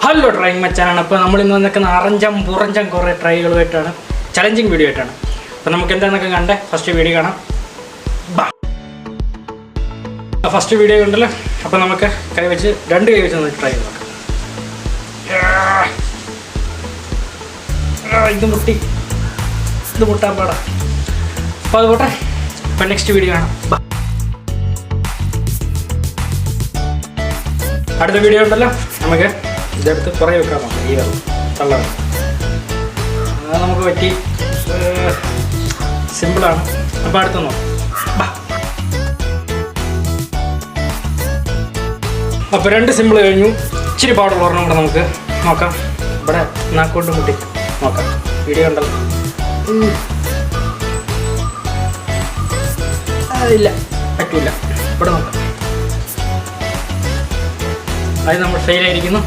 Hello trying മച്ചാനാണ്. അപ്പോൾ നമ്മൾ ഇന്ന് വന്നേക്കുന്ന അറഞ്ചം പുറഞ്ചം കുറേ ട്രൈകളുമായിട്ടാണ്, ചലഞ്ചിങ് വീഡിയോ ആയിട്ടാണ്. അപ്പോൾ നമുക്ക് എന്താണെന്നൊക്കെ കണ്ടേ ഫസ്റ്റ് വീഡിയോ കാണാം. ഫസ്റ്റ് വീഡിയോ കണ്ടല്ലോ. അപ്പോൾ നമുക്ക് രണ്ട് കൈ വെച്ച് നമുക്ക് ട്രൈ ചെയ്ത് നോക്കാം. ഇത് മുട്ടാൻ പാടാ. അപ്പോൾ അത് പോട്ടെ. അപ്പോൾ നെക്സ്റ്റ് വീഡിയോ കാണാം. അടുത്ത വീഡിയോ ഉണ്ടല്ലോ, നമുക്ക് ഇതെടുത്ത് കുറേ വെക്കാൻ നോക്കാം. ഈ വെള്ളം തള്ളണം, അത് നമുക്ക് പറ്റി സിമ്പിളാണ്. അപ്പോൾ അടുത്ത് നോക്കാം. അപ്പോൾ രണ്ട് സിമ്പിൾ കഴിഞ്ഞു. ഇച്ചിരി പൗഡർ ഓർണം കൂടെ നമുക്ക് നോക്കാം. ഇവിടെ നാക്കോട്ട് മുട്ടി നോക്കാം. വീഡിയോ ഉണ്ടല്ലോ. ഇല്ല, പറ്റൂല. ഇവിടെ നോക്കാം. അത് നമ്മൾ ഫെയിലായിരിക്കുന്നു.